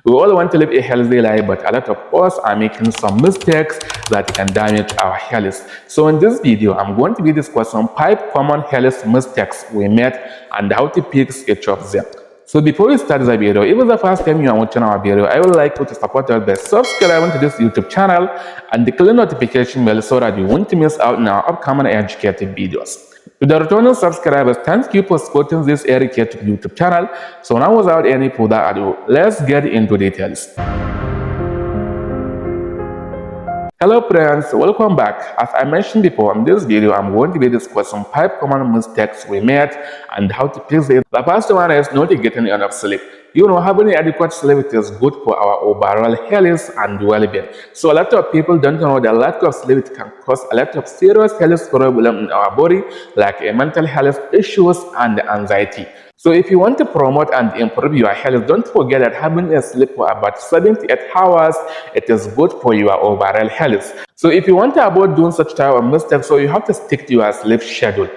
We all want to live a healthy life, but a lot of us are making some mistakes that can damage our health. So in this video, I'm going to be discussing 5 common health mistakes we made and how to fix each of them. So before we start the video, if it's the first time you are watching our video, I would like you to support us by subscribing to this YouTube channel and the click notification bell so that you won't miss out on our upcoming educative videos. To the returning subscribers, thank you for supporting this educative YouTube channel. So now without any further ado, let's get into details. Hello friends, welcome back. As I mentioned before, in this video I'm going to be discussing 5 common mistakes we made and how to fix it. The first one is not getting enough sleep. You know, having adequate sleep is good for our overall health and well-being. So a lot of people don't know that lack of sleep can cause a lot of serious health problems in our body, like mental health issues and anxiety. So if you want to promote and improve your health, don't forget that having a sleep for about 7 to 8 hours, it is good for your overall health. So if you want to avoid doing such type of mistakes, so you have to stick to your sleep schedule.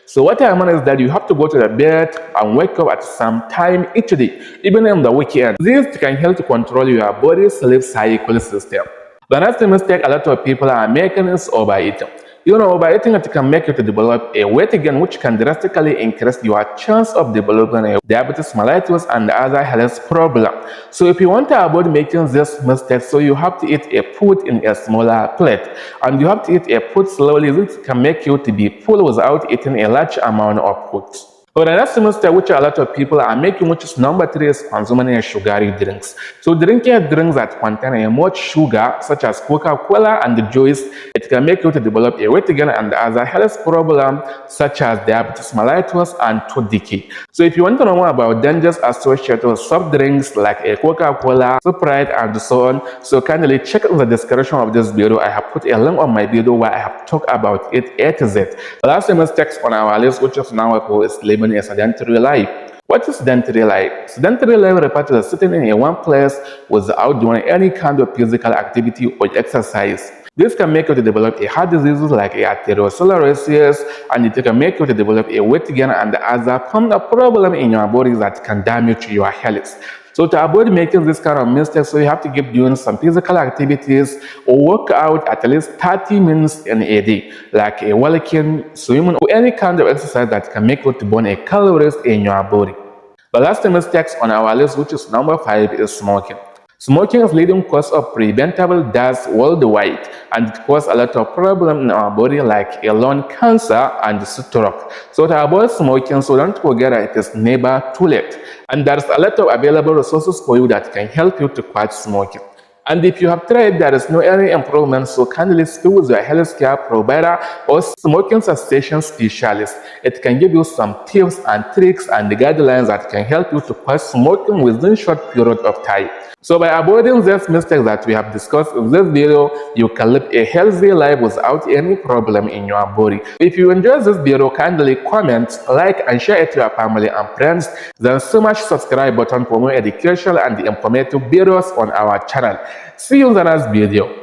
So what I mean is that you have to go to the bed and wake up at some time each day, even in the weekend. This can help to control your body's sleep cycle system. The next mistake a lot of people are making is overeating. You know, overeating it can make you to develop a weight gain, which can drastically increase your chance of developing a diabetes mellitus and other health problems. So if you want to avoid making this mistake, so you have to eat a food in a smaller plate, and you have to eat a food slowly. This can make you to be full without eating a large amount of food. So the next mistake which a lot of people are making, which is number 3, is consuming sugary drinks. So drinking drinks that contain much sugar, such as Coca-Cola and juice, it can make you to develop a weight gain and other health problems such as diabetes mellitus and tooth decay. So if you want to know more about dangers associated with soft drinks like a Coca-Cola, Sprite, and so on, so kindly check in the description of this video. I have put a link on my video where I have talked about it A to Z. The last mistakes on our list, which is now is living a sedentary life. What is sedentary life? Sedentary life refers to sitting in one place without doing any kind of physical activity or exercise. This can make you to develop a heart diseases like atherosclerosis, and it can make you to develop a weight gain and other problem in your body that can damage your health. So to avoid making this kind of mistakes, so you have to keep doing some physical activities or work out at least 30 minutes in a day, like a walking, swimming, or any kind of exercise that can make you to burn a calories in your body. The last mistakes on our list, which is number 5, is smoking. Smoking is leading cause of preventable deaths worldwide, and it causes a lot of problems in our body like lung cancer and stroke. So to avoid smoking, so don't forget that it is never too late. And there's a lot of available resources for you that can help you to quit smoking. And if you have tried, there is no any improvement, so kindly speak with your healthcare provider or smoking cessation specialist. It can give you some tips and tricks and guidelines that can help you to quit smoking within a short period of time. So by avoiding these mistakes that we have discussed in this video, you can live a healthy life without any problem in your body. If you enjoyed this video, kindly comment, like, and share it to your family and friends. Then smash subscribe button for more educational and informative videos on our channel. See you in the next video.